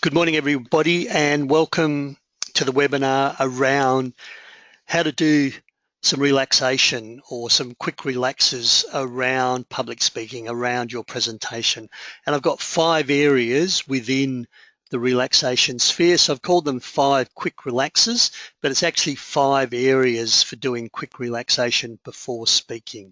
Good morning, everybody, and welcome to the webinar around how to do some relaxation or some quick relaxes around public speaking, around your presentation. And I've got 5 areas within the relaxation sphere. So I've called them 5 quick relaxes, but it's actually 5 areas for doing quick relaxation before speaking.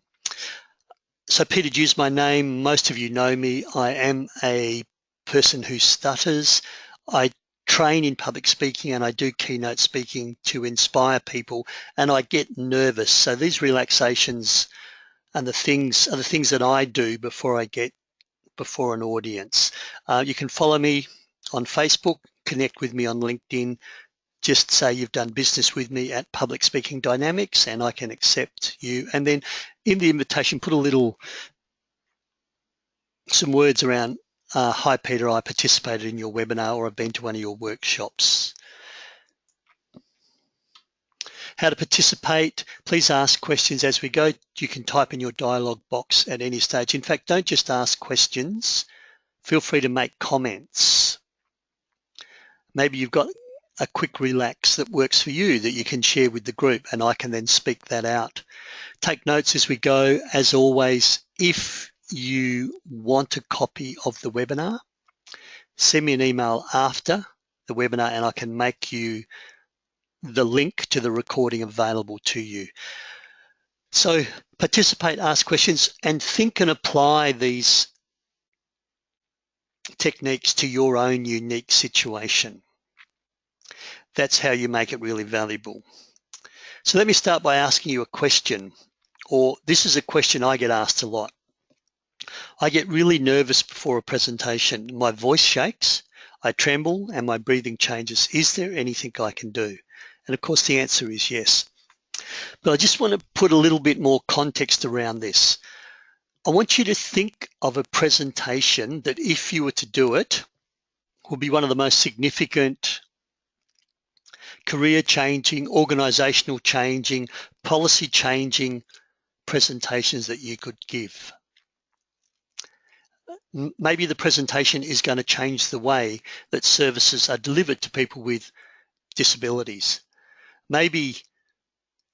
So Peter Dew's my name. Most of you know me. I am a person who stutters. I train in public speaking and I do keynote speaking to inspire people, and I get nervous. So these relaxations and the things are the things that I do before I get before an audience. You can follow me on Facebook, connect with me on LinkedIn. Just say you've done business with me at Public Speaking Dynamics and I can accept you. And then in the invitation, put some words around, hi Peter, I participated in your webinar or I've been to one of your workshops. How to participate, please ask questions as we go. You can type in your dialogue box at any stage. In fact, don't just ask questions, feel free to make comments. Maybe you've got a quick relax that works for you that you can share with the group and I can then speak that out. Take notes as we go. As always, if you want a copy of the webinar, send me an email after the webinar and I can make you the link to the recording available to you. So participate, ask questions, and think and apply these techniques to your own unique situation. That's how you make it really valuable. So let me start by asking you a question, or this is a question I get asked a lot. I get really nervous before a presentation. My voice shakes, I tremble, and my breathing changes. Is there anything I can do? And of course, the answer is yes. But I just want to put a little bit more context around this. I want you to think of a presentation that if you were to do it, would be one of the most significant career-changing, organizational changing, policy-changing presentations that you could give. Maybe the presentation is going to change the way that services are delivered to people with disabilities. Maybe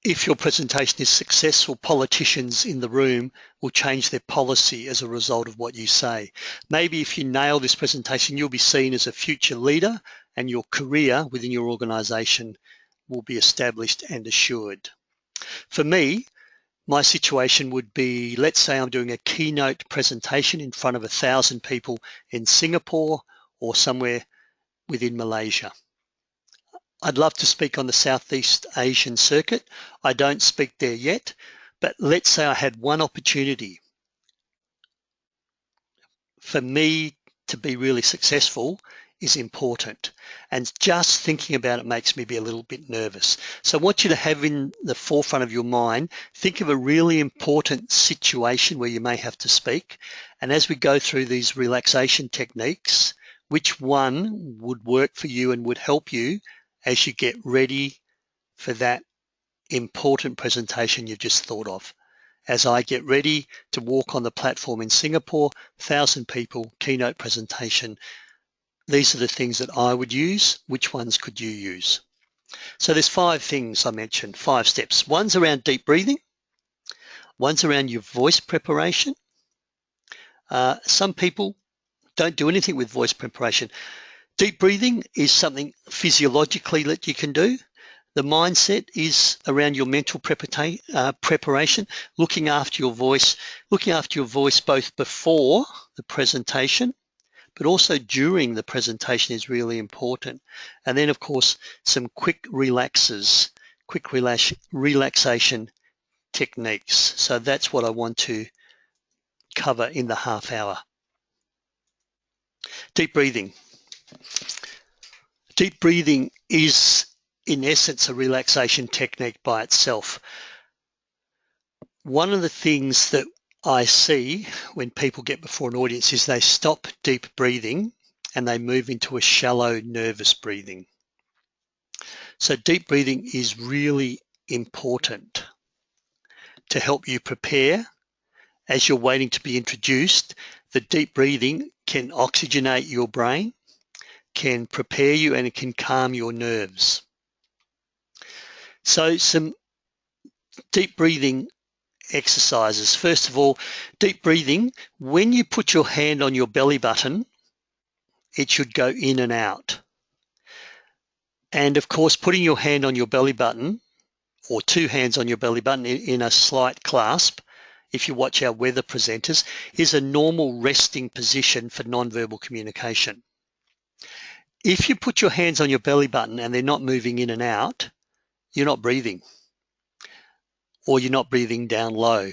if your presentation is successful, politicians in the room will change their policy as a result of what you say. Maybe if you nail this presentation, you'll be seen as a future leader and your career within your organization will be established and assured. For me, my situation would be, let's say I'm doing a keynote presentation in front of 1,000 people in Singapore or somewhere within Malaysia. I'd love to speak on the Southeast Asian circuit. I don't speak there yet, but let's say I had one opportunity for me to be really successful is important. And just thinking about it makes me be a little bit nervous. So I want you to have in the forefront of your mind, think of a really important situation where you may have to speak. And as we go through these relaxation techniques, which one would work for you and would help you as you get ready for that important presentation you've just thought of. As I get ready to walk on the platform in Singapore, 1,000 people, keynote presentation, these are the things that I would use. Which ones could you use? So there's 5 things I mentioned, 5 steps. One's around deep breathing. One's around your voice preparation. Some people don't do anything with voice preparation. Deep breathing is something physiologically that you can do. The mindset is around your mental preparation, looking after your voice both before the presentation, but also during the presentation is really important. And then, of course, some quick relaxation techniques. So that's what I want to cover in the half hour. Deep breathing. Deep breathing is, in essence, a relaxation technique by itself. One of the things that I see when people get before an audience is they stop deep breathing and they move into a shallow, nervous breathing. So deep breathing is really important to help you prepare. As you're waiting to be introduced, the deep breathing can oxygenate your brain, can prepare you and it can calm your nerves. So some deep breathing exercises. First of all, deep breathing, when you put your hand on your belly button, it should go in and out. And of course, putting your hand on your belly button or two hands on your belly button in a slight clasp, if you watch our weather presenters, is a normal resting position for nonverbal communication. If you put your hands on your belly button and they're not moving in and out, you're not breathing, or you're not breathing down low.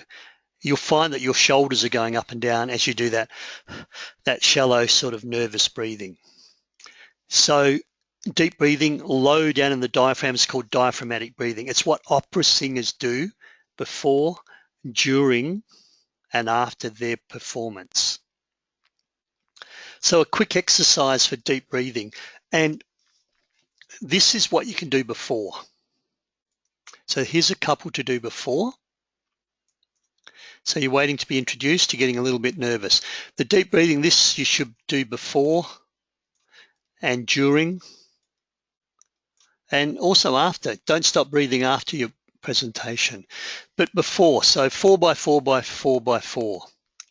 You'll find that your shoulders are going up and down as you do that shallow sort of nervous breathing. So deep breathing, low down in the diaphragm, is called diaphragmatic breathing. It's what opera singers do before, during, and after their performance. So a quick exercise for deep breathing, and this is what you can do before. So here's a couple to do before. So you're waiting to be introduced, you're getting a little bit nervous. The deep breathing, this you should do before and during, and also after. Don't stop breathing after your presentation, but before. So 4 by 4 by 4 by 4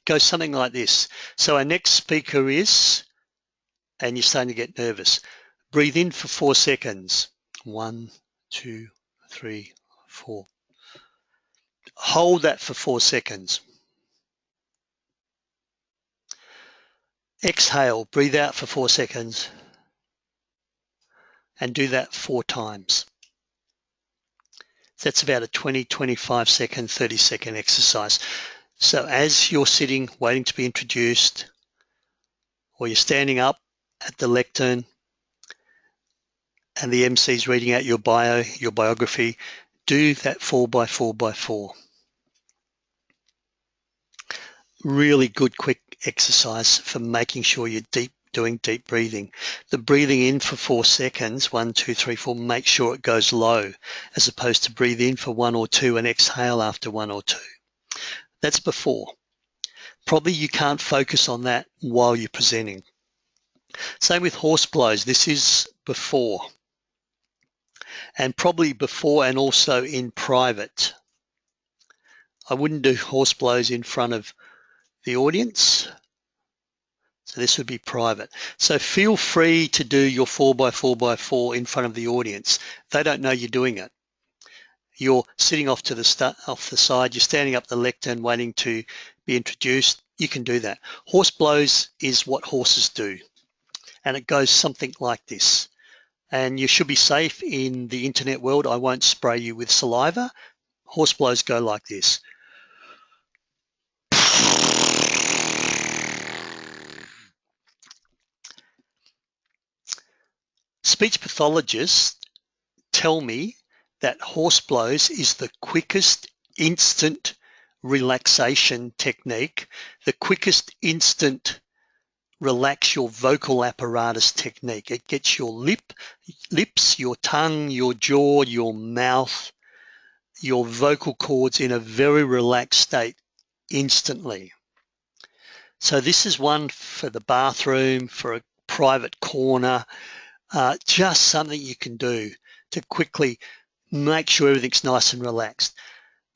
goes something like this. So our next speaker is, and you're starting to get nervous, breathe in for 4 seconds. 1, 2, 3, 4. Hold that for 4 seconds. Exhale, breathe out for 4 seconds, and do that 4 times. That's about a 20, 25 second, 30 second exercise. So as you're sitting, waiting to be introduced, or you're standing up at the lectern and the MC's reading out your biography, do that 4 by 4 by 4. Really good quick exercise for making sure you're doing deep breathing. The breathing in for 4 seconds, 1, 2, 3, 4, make sure it goes low, as opposed to breathe in for 1 or 2 and exhale after 1 or 2. That's before. Probably you can't focus on that while you're presenting. Same with horse blows. This is before. And probably before and also in private. I wouldn't do horse blows in front of the audience. So this would be private. So feel free to do your 4 by 4 by 4 in front of the audience. They don't know you're doing it. You're sitting off to the side, you're standing up the lectern waiting to be introduced. You can do that. Horse blows is what horses do. And it goes something like this. And you should be safe in the internet world. I won't spray you with saliva. Horse blows go like this. Speech pathologists tell me that horse blows is the quickest instant relaxation technique, the quickest instant relax your vocal apparatus technique. It gets your lips, your tongue, your jaw, your mouth, your vocal cords in a very relaxed state instantly. So this is one for the bathroom, for a private corner, just something you can do to quickly make sure everything's nice and relaxed.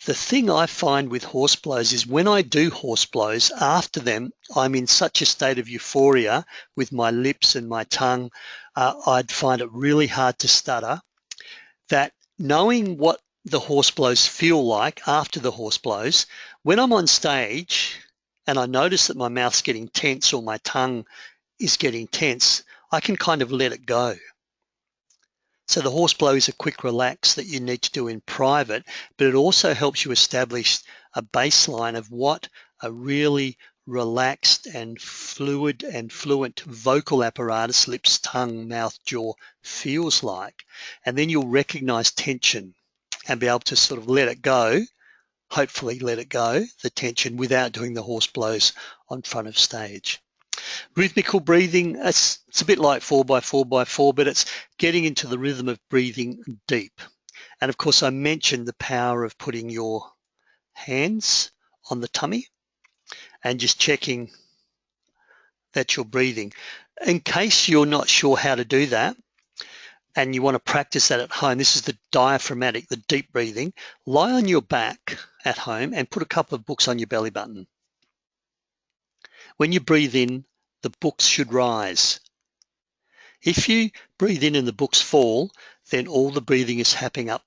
The thing I find with horse blows is when I do horse blows, after them, I'm in such a state of euphoria with my lips and my tongue, I'd find it really hard to stutter, that knowing what the horse blows feel like after the horse blows, when I'm on stage and I notice that my mouth's getting tense or my tongue is getting tense, I can kind of let it go. So the horse blow is a quick relax that you need to do in private, but it also helps you establish a baseline of what a really relaxed and fluid and fluent vocal apparatus, lips, tongue, mouth, jaw, feels like. And then you'll recognize tension and be able to sort of let it go, hopefully let it go, the tension, without doing the horse blows on front of stage. Rhythmical breathing, it's a bit like 4 by 4 by 4, but it's getting into the rhythm of breathing deep. And of course, I mentioned the power of putting your hands on the tummy and just checking that you're breathing. In case you're not sure how to do that and you want to practice that at home, this is the diaphragmatic, the deep breathing. Lie on your back at home and put a couple of books on your belly button. When you breathe in, the books should rise. If you breathe in and the books fall, then all the breathing is happening up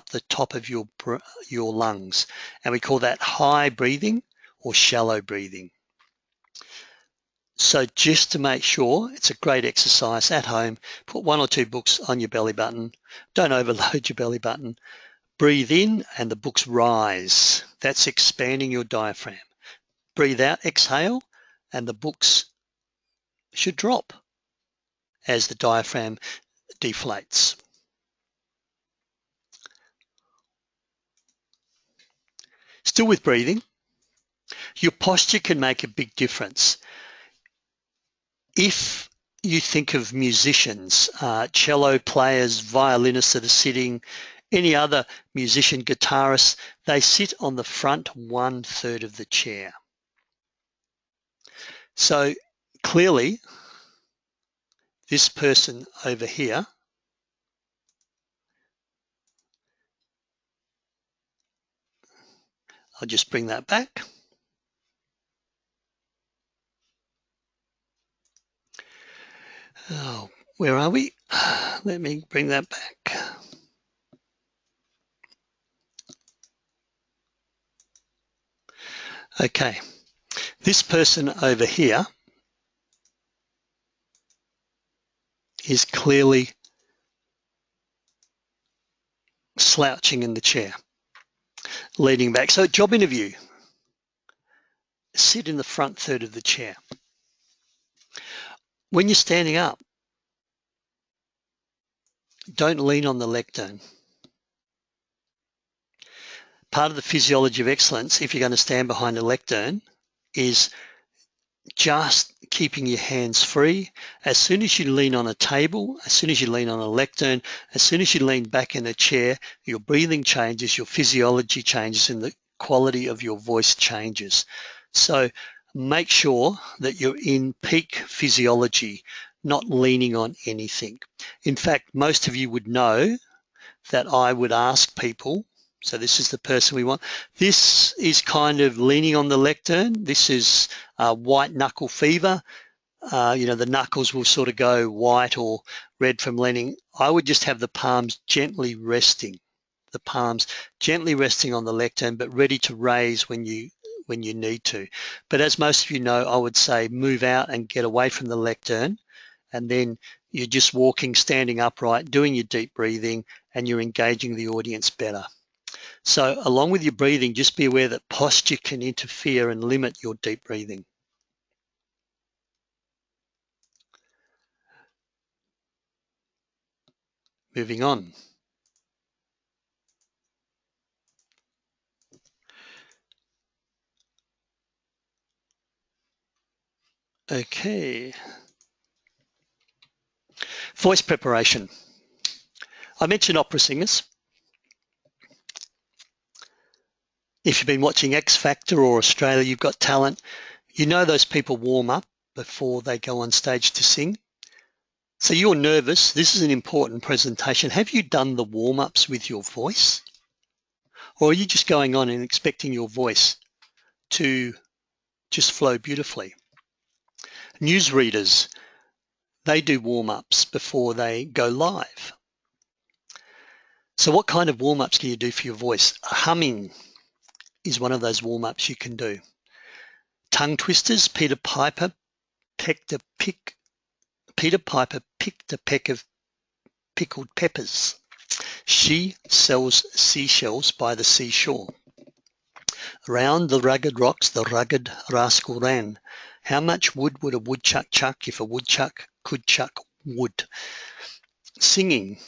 the top of your lungs. And we call that high breathing or shallow breathing. So just to make sure, it's a great exercise at home. Put 1 or 2 books on your belly button. Don't overload your belly button. Breathe in and the books rise. That's expanding your diaphragm. Breathe out, exhale, and the books should drop as the diaphragm deflates. Still with breathing, your posture can make a big difference. If you think of musicians, cello players, violinists that are sitting, any other musician, guitarists, they sit on the front 1/3 of the chair. So clearly, this person over here, I'll just bring that back. Oh, where are we? Let me bring that back. Okay, this person over here is clearly slouching in the chair, leaning back. So job interview, sit in the front 1/3 of the chair. When you're standing up, don't lean on the lectern. Part of the physiology of excellence, if you're going to stand behind a lectern, is just keeping your hands free. As soon as you lean on a table, as soon as you lean on a lectern, as soon as you lean back in a chair, your breathing changes, your physiology changes, and the quality of your voice changes. So make sure that you're in peak physiology, not leaning on anything. In fact, most of you would know that I would ask people, so this is the person we want. This is kind of leaning on the lectern. This is white knuckle fever. The knuckles will sort of go white or red from leaning. I would just have the palms gently resting, on the lectern, but ready to raise when you need to. But as most of you know, I would say move out and get away from the lectern, and then you're just walking, standing upright, doing your deep breathing, and you're engaging the audience better. So along with your breathing, just be aware that posture can interfere and limit your deep breathing. Moving on. Okay. Voice preparation. I mentioned opera singers. If you've been watching X Factor or Australia, You've Got Talent, you know those people warm up before they go on stage to sing. So you're nervous. This is an important presentation. Have you done the warm-ups with your voice? Or are you just going on and expecting your voice to just flow beautifully? Newsreaders, they do warm-ups before they go live. So what kind of warm-ups can you do for your voice? Humming is one of those warm-ups you can do. Tongue twisters, Peter Piper picked a peck of pickled peppers. She sells seashells by the seashore. Round the rugged rocks the rugged rascal ran. How much wood would a woodchuck chuck if a woodchuck could chuck wood? Singing.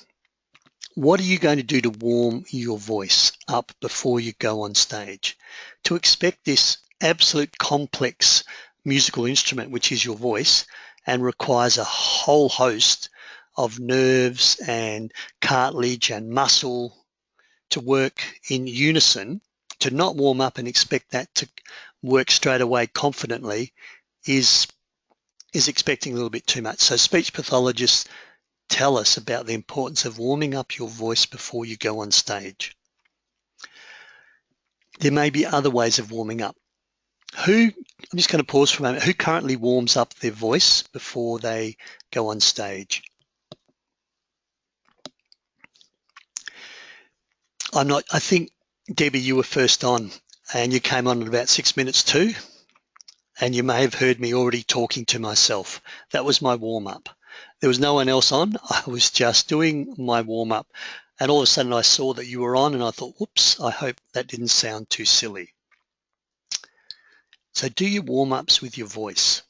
What are you going to do to warm your voice up before you go on stage? To expect this absolute complex musical instrument, which is your voice, and requires a whole host of nerves and cartilage and muscle to work in unison, to not warm up and expect that to work straight away confidently is is expecting a little bit too much. So speech pathologists tell us about the importance of warming up your voice before you go on stage. There may be other ways of warming up. I'm just going to pause for a moment. Who currently warms up their voice before they go on stage? I think, Debbie, you were first on and you came on at about 6 minutes too, and you may have heard me already talking to myself. That was my warm up. There was no one else on. I was just doing my warm up, and all of a sudden I saw that you were on and I thought, whoops, I hope that didn't sound too silly. So do your warm ups with your voice.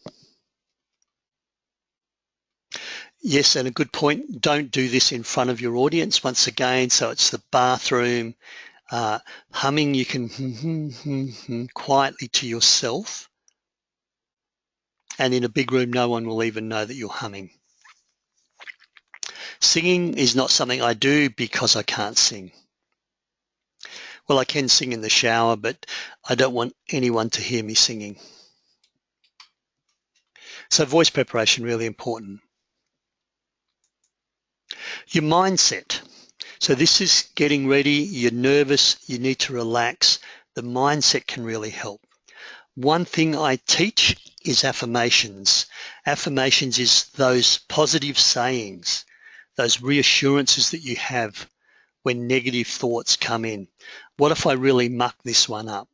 Yes, and a good point. Don't do this in front of your audience once again. So it's the bathroom. Humming, you can quietly to yourself. And in a big room, no one will even know that you're humming. Singing is not something I do because I can't sing. Well, I can sing in the shower, but I don't want anyone to hear me singing. So voice preparation, really important. Your mindset. So this is getting ready, you're nervous, you need to relax. The mindset can really help. One thing I teach is affirmations. Affirmations is those positive sayings, those reassurances that you have when negative thoughts come in. What if I really muck this one up?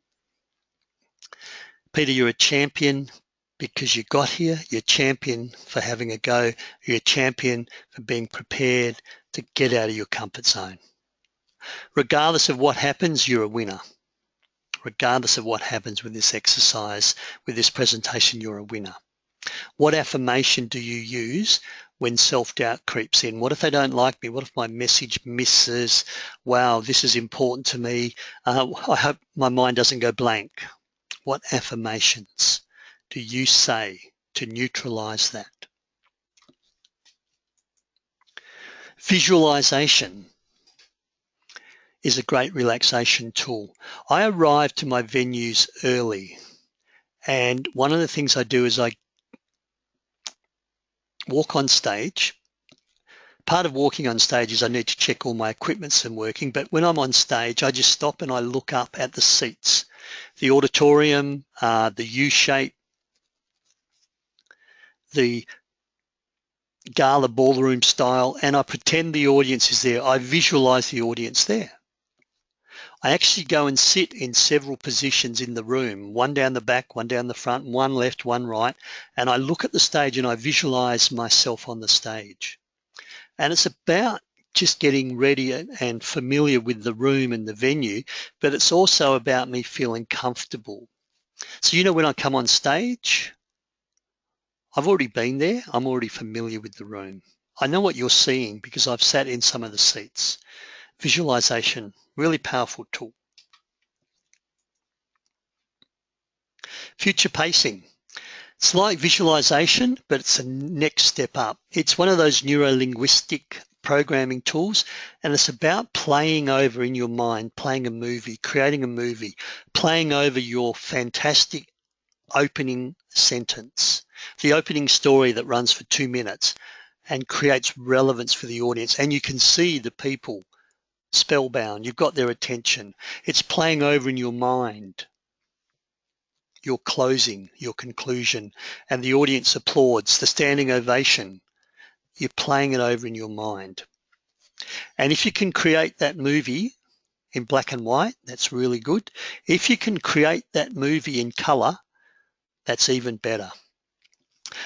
Peter, you're a champion because you got here. You're a champion for having a go. You're a champion for being prepared to get out of your comfort zone. Regardless of what happens, you're a winner. Regardless of what happens with this exercise, with this presentation, you're a winner. What affirmation do you use when self-doubt creeps in? What if they don't like me? What if my message misses? Wow, this is important to me. I hope my mind doesn't go blank. What affirmations do you say to neutralize that? Visualization is a great relaxation tool. I arrive to my venues early, and one of the things I do is I walk on stage. Part of walking on stage is I need to check all my equipment's and working, but when I'm on stage, I just stop and I look up at the seats, the auditorium, the U-shape, the gala ballroom style, and I pretend the audience is there. I visualize the audience there. I actually go and sit in several positions in the room, one down the back, one down the front, one left, one right, and I look at the stage and I visualize myself on the stage. And it's about just getting ready and familiar with the room and the venue, but it's also about me feeling comfortable. So, when I come on stage, I've already been there. I'm already familiar with the room. I know what you're seeing because I've sat in some of the seats. Visualization, really powerful tool. Future pacing. It's like visualization, but it's a next step up. It's one of those neuro-linguistic programming tools, and it's about playing over in your mind, playing a movie, creating a movie, playing over your fantastic opening sentence, the opening story that runs for 2 minutes and creates relevance for the audience. And you can see the people spellbound. You've got their attention. It's playing over in your mind your closing, your conclusion, and the audience applauds, the standing ovation. You're playing it over in your mind. And if you can create that movie in black and white, that's really good. If you can create that movie in color, that's even better.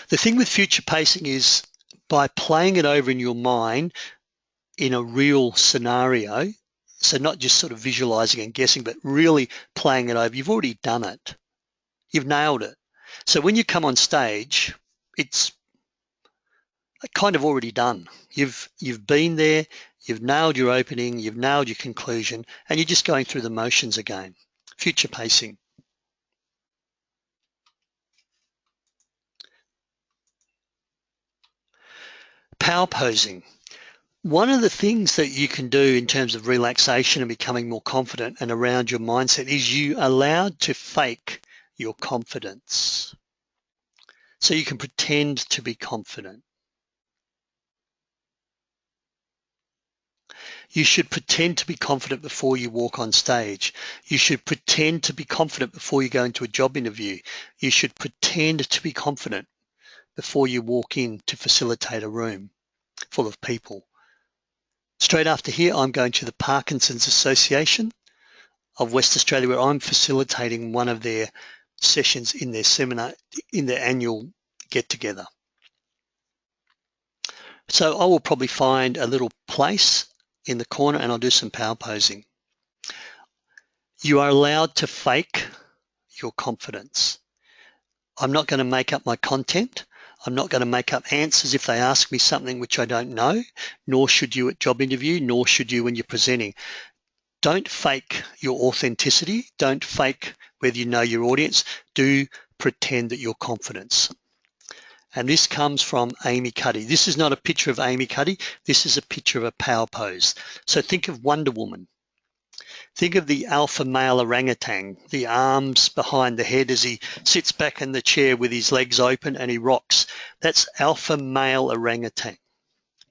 The thing with future pacing is by playing it over in your mind in a real scenario, so not just sort of visualizing and guessing, but really playing it over, you've already done it. You've nailed it. So when you come on stage, it's kind of already done. You've been there, you've nailed your opening, you've nailed your conclusion, and you're just going through the motions again. Future pacing. Power posing. One of the things that you can do in terms of relaxation and becoming more confident and around your mindset is you allowed to fake your confidence. So you can pretend to be confident. You should pretend to be confident before you walk on stage. You should pretend to be confident before you go into a job interview. You should pretend to be confident before you walk in to facilitate a room full of people. Straight after here, I'm going to the Parkinson's Association of West Australia, where I'm facilitating one of their sessions in their seminar, in their annual get-together. So I will probably find a little place in the corner and I'll do some power posing. You are allowed to fake your confidence. I'm not going to make up my content. I'm not going to make up answers if they ask me something which I don't know, nor should you at job interview, nor should you when you're presenting. Don't fake your authenticity. Don't fake whether you know your audience. Do pretend that you're confident. And this comes from Amy Cuddy. This is not a picture of Amy Cuddy. This is a picture of a power pose. So think of Wonder Woman. Think of the alpha male orangutan, the arms behind the head as he sits back in the chair with his legs open and he rocks. That's alpha male orangutan,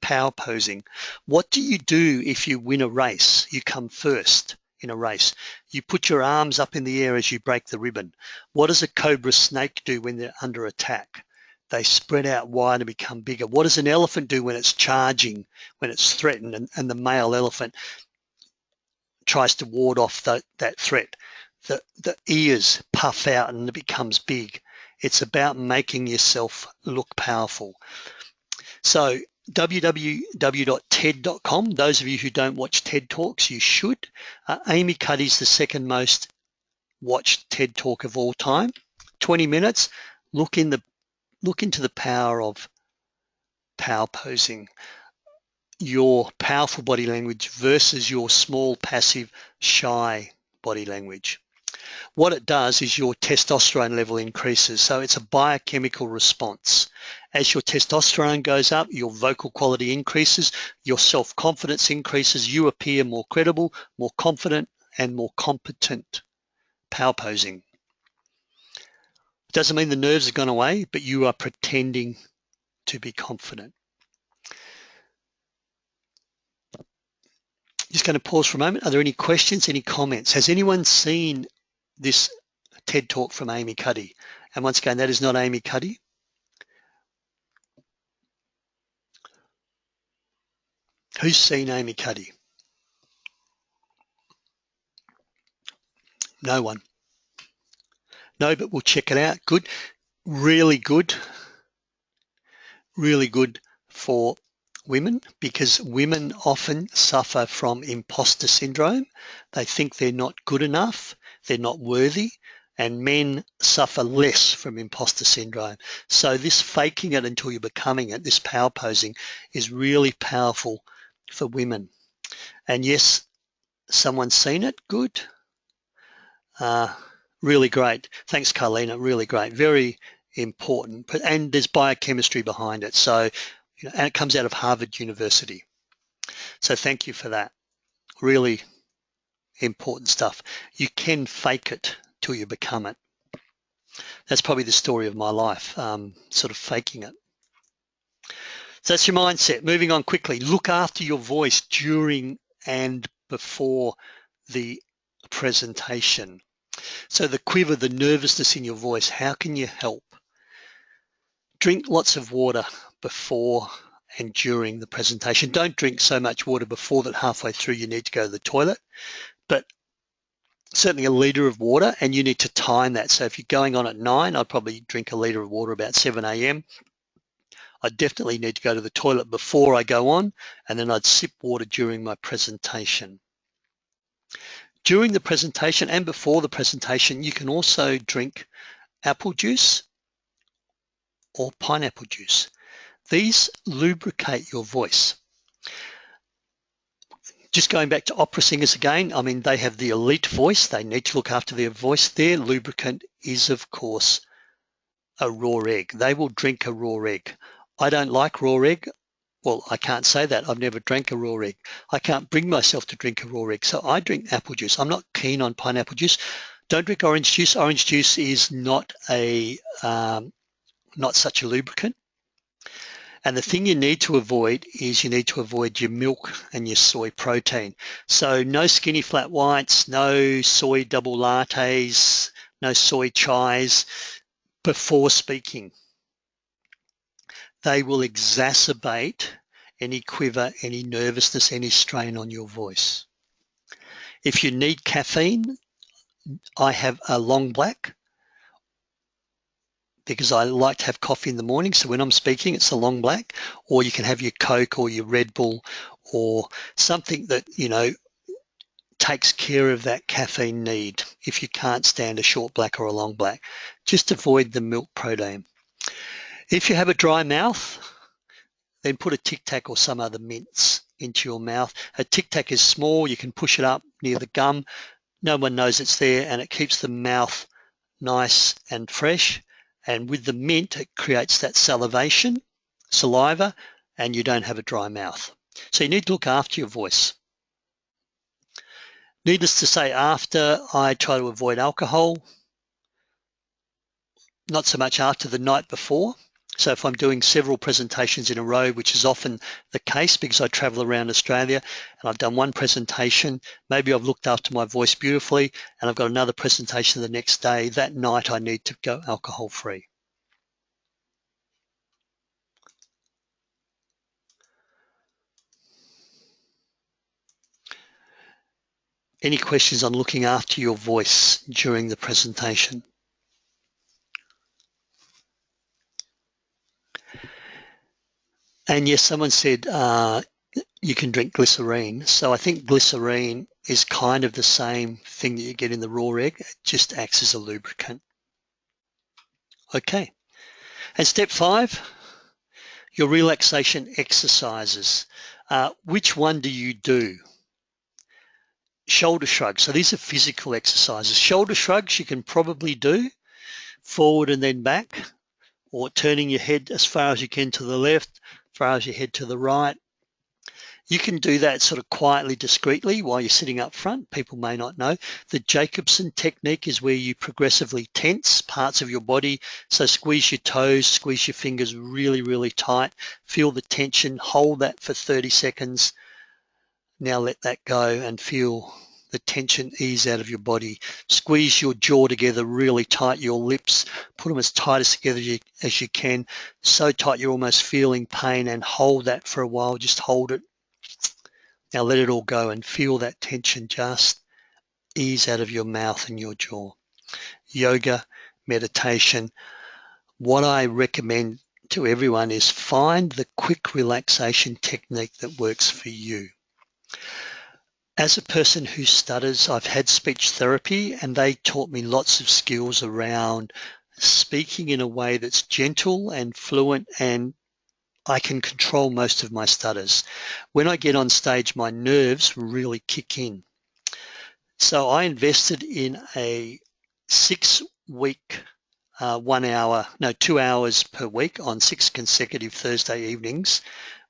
power posing. What do you do if you win a race? You come first in a race. You put your arms up in the air as you break the ribbon. What does a cobra snake do when they're under attack? They spread out wide and become bigger. What does an elephant do when it's charging, when it's threatened, and the male elephant tries to ward off that threat? The ears puff out and it becomes big. It's about making yourself look powerful. So www.ted.com. Those of you who don't watch TED Talks, you should. Amy Cuddy's the second most watched TED Talk of all time. 20 minutes. Look into the power of power posing. Your powerful body language versus your small, passive, shy body language. What it does is your testosterone level increases. So it's a biochemical response. As your testosterone goes up, your vocal quality increases, your self-confidence increases, you appear more credible, more confident, and more competent. Power posing. It doesn't mean the nerves have gone away, but you are pretending to be confident. Just going to pause for a moment. Are there any questions, any comments? Has anyone seen this TED Talk from Amy Cuddy? And once again, that is not Amy Cuddy. Who's seen Amy Cuddy? No one. No, but we'll check it out. Good. Really good. Really good for women, because women often suffer from imposter syndrome. They think they're not good enough, they're not worthy, and men suffer less from imposter syndrome. So this faking it until you're becoming it, this power posing, is really powerful for women. And yes, someone's seen it. Good. Really great. Thanks, Carlina. Really great. Very important. And there's biochemistry behind it. So, and it comes out of Harvard University. So thank you for that. Really important stuff. You can fake it till you become it. That's probably the story of my life, sort of faking it. So that's your mindset. Moving on quickly. Look after your voice during and before the presentation. So the quiver, the nervousness in your voice, how can you help? Drink lots of water before and during the presentation. Don't drink so much water before that halfway through you need to go to the toilet, but certainly a litre of water, and you need to time that. So if you're going on at 9, I'd probably drink a litre of water about 7 a.m. I definitely need to go to the toilet before I go on, and then I'd sip water during my presentation. During the presentation and before the presentation, you can also drink apple juice or pineapple juice. These lubricate your voice. Just going back to opera singers again, I mean, they have the elite voice. They need to look after their voice. Their lubricant is, of course, a raw egg. They will drink a raw egg. I don't like raw egg. Well, I can't say that. I've never drank a raw egg. I can't bring myself to drink a raw egg. So I drink apple juice. I'm not keen on pineapple juice. Don't drink orange juice. Orange juice is not a not such a lubricant. And the thing you need to avoid is you need to avoid your milk and your soy protein. So no skinny flat whites, no soy double lattes, no soy chais before speaking. They will exacerbate any quiver, any nervousness, any strain on your voice. If you need caffeine, I have a long black because I like to have coffee in the morning. So when I'm speaking, it's a long black, or you can have your Coke or your Red Bull or something that, takes care of that caffeine need if you can't stand a short black or a long black. Just avoid the milk protein. If you have a dry mouth, then put a Tic Tac or some other mints into your mouth. A Tic Tac is small, you can push it up near the gum. No one knows it's there, and it keeps the mouth nice and fresh. And with the mint, it creates that saliva, and you don't have a dry mouth. So you need to look after your voice. Needless to say, after, I try to avoid alcohol, not so much after the night before. So if I'm doing several presentations in a row, which is often the case because I travel around Australia and I've done one presentation, maybe I've looked after my voice beautifully and I've got another presentation the next day, that night I need to go alcohol free. Any questions on looking after your voice during the presentation? And yes, someone said you can drink glycerine. So I think glycerine is kind of the same thing that you get in the raw egg. It just acts as a lubricant. Okay. And step 5, your relaxation exercises. Which one do you do? Shoulder shrugs. So these are physical exercises. Shoulder shrugs you can probably do forward and then back, or turning your head as far as you can to the left, as far as your head to the right. You can do that sort of quietly, discreetly while you're sitting up front. People may not know. The Jacobson technique is where you progressively tense parts of your body. So squeeze your toes, squeeze your fingers really, really tight. Feel the tension, hold that for 30 seconds. Now let that go and feel the tension ease out of your body. Squeeze your jaw together really tight, your lips, put them as tight as you can, so tight you're almost feeling pain, and hold that for a while. Just hold it. Now let it all go and feel that tension just ease out of your mouth and your jaw. Yoga, meditation. What I recommend to everyone is find the quick relaxation technique that works for you. As a person who stutters, I've had speech therapy and they taught me lots of skills around speaking in a way that's gentle and fluent, and I can control most of my stutters. When I get on stage, my nerves really kick in. So I invested in a 6-week, 2 hours per week on 6 consecutive Thursday evenings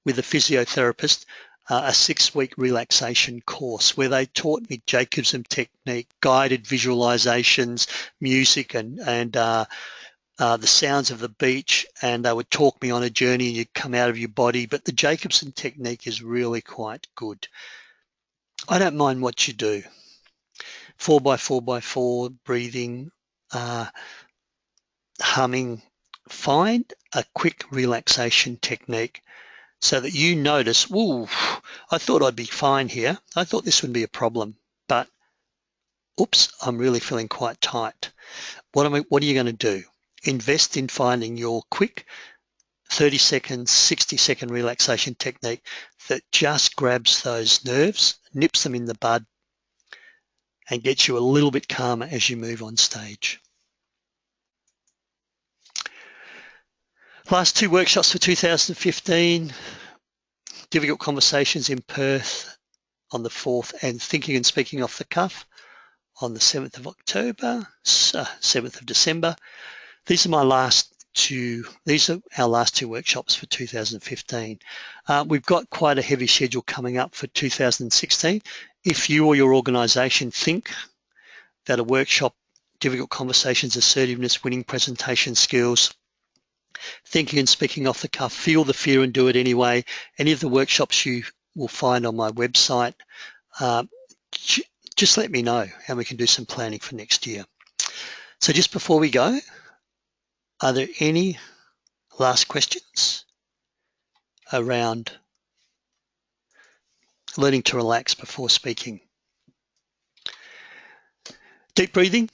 with a physiotherapist, a 6-week relaxation course where they taught me Jacobson technique, guided visualizations, music, and the sounds of the beach, and they would talk me on a journey and you'd come out of your body. But the Jacobson technique is really quite good. I don't mind what you do. 4x4x4, breathing, humming. Find a quick relaxation technique so that you notice, whoa, I thought I'd be fine here. I thought this wouldn't be a problem, but oops, I'm really feeling quite tight. What are you going to do? Invest in finding your quick 30-second, 60-second relaxation technique that just grabs those nerves, nips them in the bud, and gets you a little bit calmer as you move on stage. Last 2 workshops for 2015, Difficult Conversations in Perth on the 4th, and Thinking and Speaking Off the Cuff on the 7th of October, 7th of December. These are our last 2 workshops for 2015. We've got quite a heavy schedule coming up for 2016. If you or your organisation think that a workshop, Difficult Conversations, Assertiveness, Winning Presentation Skills, Thinking and speaking off the cuff, feel the fear and do it anyway. Any of the workshops you will find on my website, uh, just let me know and we can do some planning for next year. So just before we go, are there any last questions around learning to relax before speaking? Deep breathing,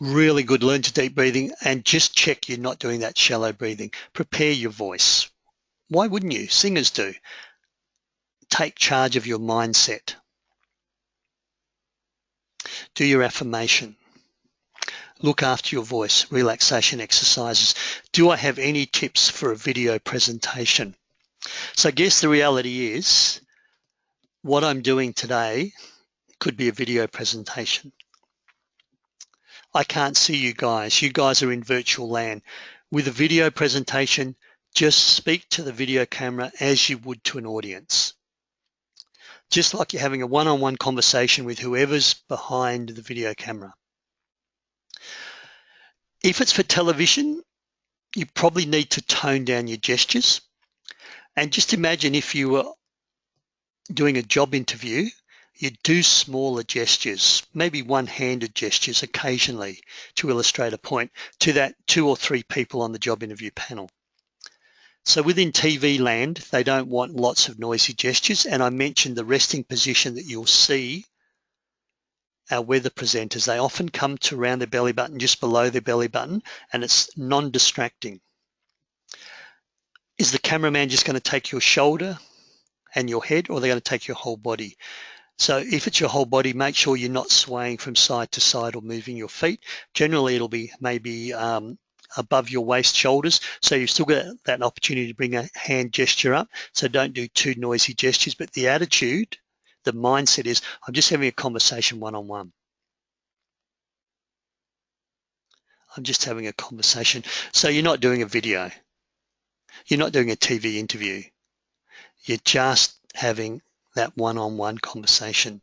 really good. Learn to deep breathing and just check you're not doing that shallow breathing. Prepare your voice. Why wouldn't you? Singers do. Take charge of your mindset. Do your affirmation. Look after your voice, relaxation exercises. Do I have any tips for a video presentation? So I guess the reality is what I'm doing today could be a video presentation. I can't see you guys. You guys are in virtual land. With a video presentation, just speak to the video camera as you would to an audience. Just like you're having a one-on-one conversation with whoever's behind the video camera. If it's for television, you probably need to tone down your gestures. And just imagine if you were doing a job interview, you do smaller gestures, maybe one-handed gestures occasionally to illustrate a point to that 2 or 3 people on the job interview panel. So within TV land, they don't want lots of noisy gestures. And I mentioned the resting position that you'll see our weather presenters. They often come to around their belly button, just below their belly button, and it's non-distracting. Is the cameraman just going to take your shoulder and your head, or are they going to take your whole body? So if it's your whole body, make sure you're not swaying from side to side or moving your feet. Generally, it'll be maybe above your waist, shoulders. So you've still got that opportunity to bring a hand gesture up. So don't do too noisy gestures, but the attitude, the mindset is, I'm just having a conversation one-on-one. I'm just having a conversation. So you're not doing a video. You're not doing a TV interview. You're just having that one-on-one conversation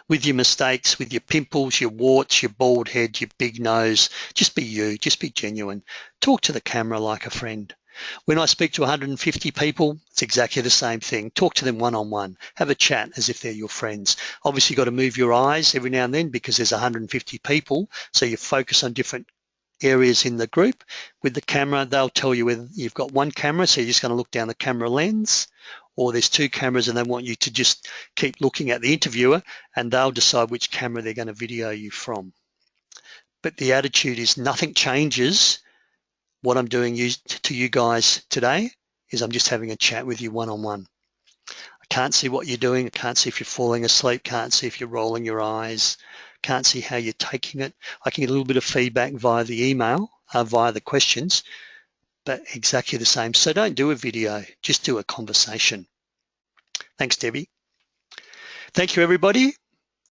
with your mistakes, with your pimples, your warts, your bald head, your big nose. Just be you, just be genuine. Talk to the camera like a friend. When I speak to 150 people, it's exactly the same thing. Talk to them one-on-one. Have a chat as if they're your friends. Obviously, you've got to move your eyes every now and then because there's 150 people, so you focus on different areas in the group. With the camera, they'll tell you whether you've got one camera, so you're just going to look down the camera lens, or there's 2 cameras and they want you to just keep looking at the interviewer and they'll decide which camera they're going to video you from. But the attitude is nothing changes. What I'm doing to you guys today is I'm just having a chat with you one-on-one. I can't see what you're doing. I can't see if you're falling asleep. Can't see if you're rolling your eyes. Can't see how you're taking it. I can get a little bit of feedback via the email, via the questions, but exactly the same. So don't do a video, just do a conversation. Thanks, Debbie. Thank you, everybody.